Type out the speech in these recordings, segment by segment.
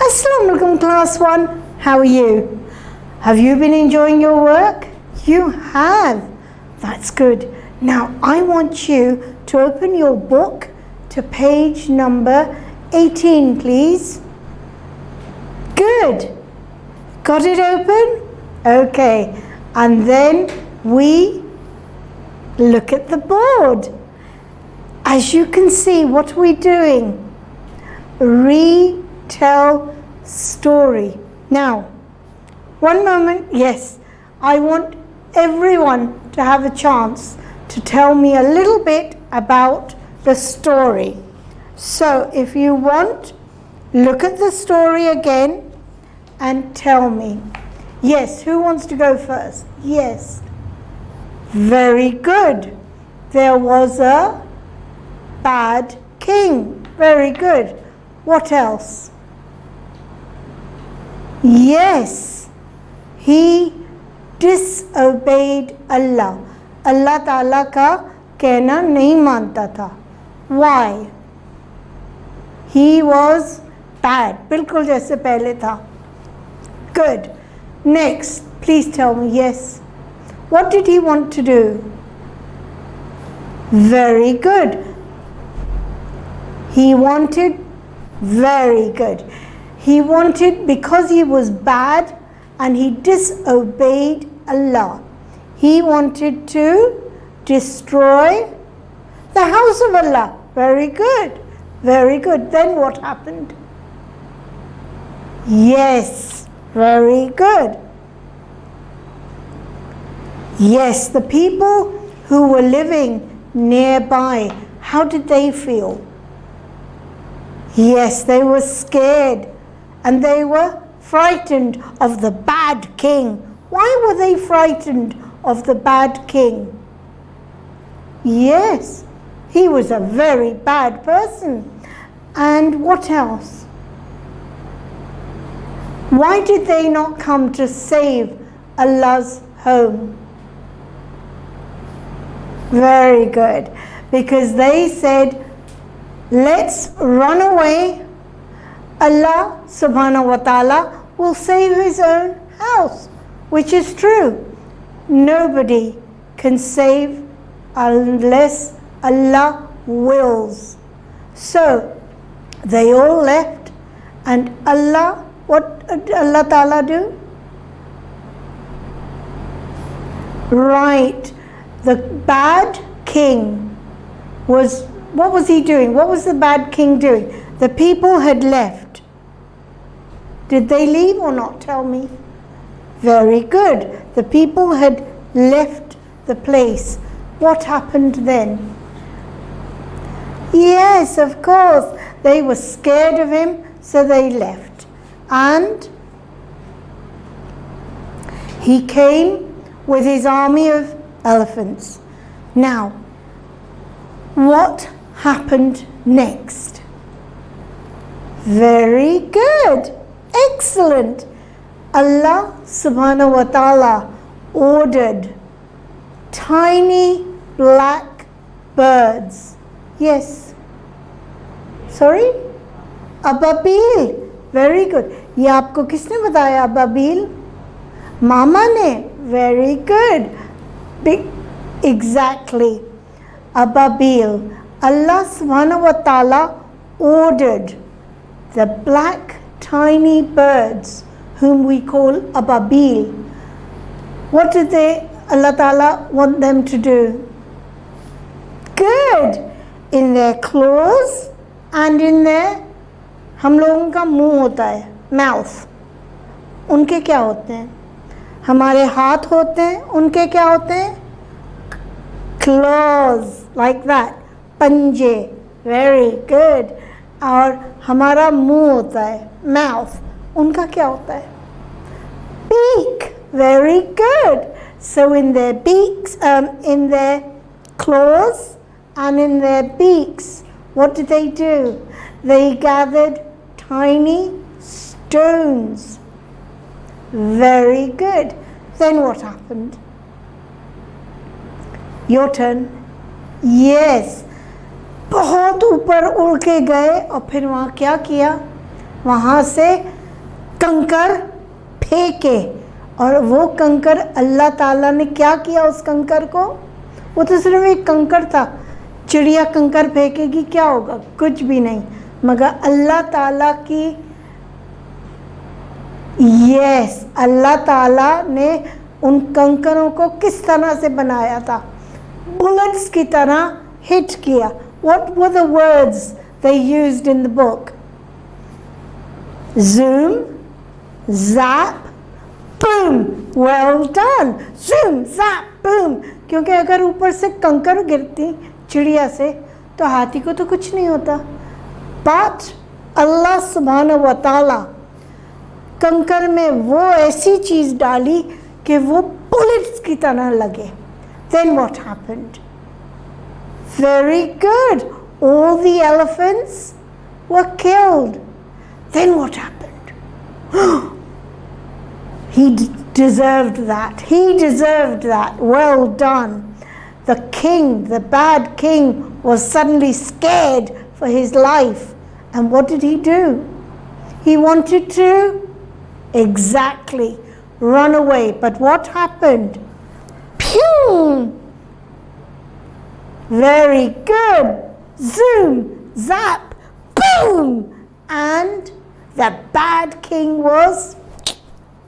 Assalamu alaikum class 1. How are you? Have you been enjoying your work? You have. That's good. Now I want you to open your book to page number 18, please. Good. Got it open? Okay. And then we look at the board. As you can see, what are we doing? Retell story. Now, one moment. Yes, I want everyone to have a chance to tell me a little bit about the story. So if you want, look at the story again and tell me. Yes, who wants to go first? Yes. Very good. There was a bad king. Very good. What else? Yes, he disobeyed Allah. Allah Ta'ala का कहना नहीं मानता था. Why? He was bad. बिल्कुल जैसे पहले था. Good. Next, please tell me. Yes. What did he want to do? Very good. He wanted, very good. He wanted, because he was bad and he disobeyed Allah, he wanted to destroy the house of Allah. Very good. Very good. Then what happened? Yes. Very good. Yes, the people who were living nearby, how did they feel? Yes, they were scared and they were frightened of the bad king. Why were they frightened of the bad king? Yes, he was a very bad person. And what else? Why did they not come to save Allah's home? Very good. Because they said, let's run away. Allah subhanahu wa ta'ala will save his own house, which is true. Nobody can save unless Allah wills. So they all left, and Allah, what did Allah Ta'ala do? Right. The bad king was, what was he doing? What was the bad king doing? The people had left. Did they leave or not? Tell me. Very good. The people had left the place. What happened then? Yes, of course. They were scared of him, so they left. And he came with his army of elephants. Now, what happened next? Very good. Excellent. Allah subhanahu wa ta'ala ordered tiny black birds. Yes. Sorry? Ababil. Very good. ये आपको किसने बताया अबाबील? मामा ने. Very good. Exactly. Ababil. Allah subhanahu wa ta'ala ordered the black tiny birds whom we call Ababil. What did Allah Ta'ala want them to do? Good. In their claws and in their, हम लोगों का मुंह होता है, mouth. उनके क्या होते हैं? हमारे हाथ होते हैं, उनके क्या होते हैं? Claws, like that. पंजे. Very good. और हमारा मुंह होता है, mouth. उनका क्या होता है? Beak. Very good. So in their beaks, in their claws and in their beaks, what did they do? They gathered tiny stones. Very good. Then what happened? Your turn. Yes. बहुत ऊपर उड़ के गए और फिर वहाँ क्या किया? वहाँ से कंकर फेंके, और वो कंकर अल्लाह ताला ने क्या किया उस कंकर को? वो तो सिर्फ एक कंकर था, चिड़िया कंकर फेंकेगी क्या होगा? कुछ भी नहीं, मगर अल्लाह ताला की अल्लाह ताला ने उन कंकरों को किस तरह से बनाया था? बुलेट्स की तरह हिट किया. What were the words they used in the book? Zoom, zap, boom. Well done. Zoom, zap, boom. क्योंकि अगर ऊपर से कंकर गिरती चिड़िया से तो हाथी को तो कुछ नहीं होता. But अल्लाह सुब्हानहू व तआला कंकर में वो ऐसी चीज़ डाली कि वो बुलेट्स की तरह लगे. Then what happened? Very good. All the elephants were killed. Then what happened? He deserved that. He deserved that. Well done. The king, the bad king, was suddenly scared for his life. And what did he do? He wanted to exactly run away. But what happened? Pew! Very good. Zoom, zap, boom. And the bad king was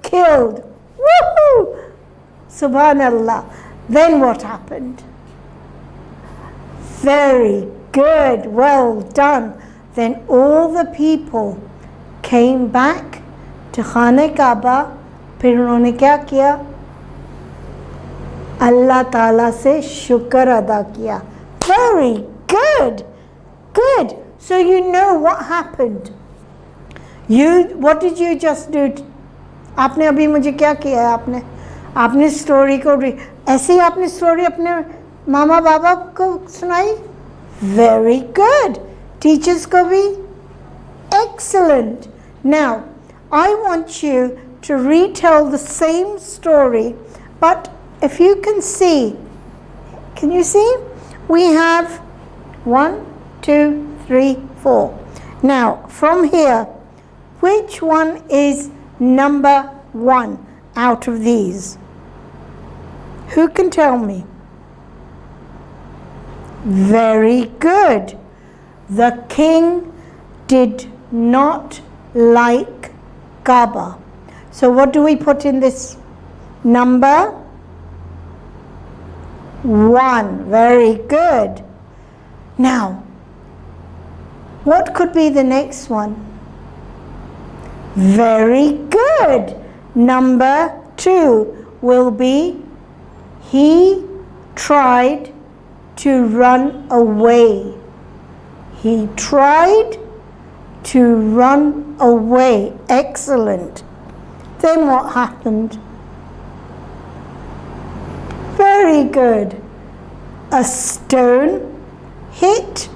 killed. Woohoo! Subhanallah. Then what happened? Very good. Well done. Then all the people came back to Khane Kaaba. फिर उन्होंने क्या किया? अल्लाह ताला से शुक्र अदा किया. Very good. Good. So you know what happened. What did you just do? आपने अभी मुझे क्या किया है? आपने स्टोरी को ऐसे ही आपने स्टोरी अपने मामा बाबा को सुनाई. Very good. Teachers को भी. Excellent. Now I want you to retell the same story, but if you can see, can you see? We have 1, 2, 3, 4. Now from here, which one is number 1 out of these? Who can tell me? Very good. The king did not like Kaaba. So what do we put in this number? 1. Very good. Now, what could be the next one? Very good. Number 2 will be he tried to run away. He tried to run away. Excellent. Then what happened? Very good. A stone hit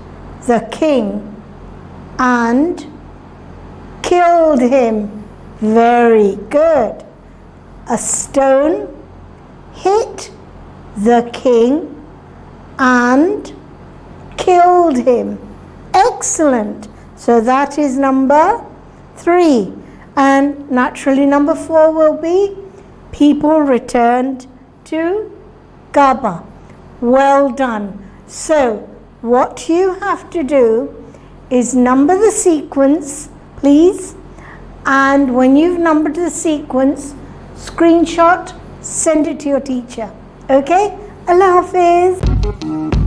the king and killed him. Very good. A stone hit the king and killed him. Excellent. So that is number 3. And naturally number 4 will be people returned to Kaaba. Well done. So what you have to do is number the sequence, please. And when you've numbered the sequence, screenshot, send it to your teacher. Okay? Allah Hafiz.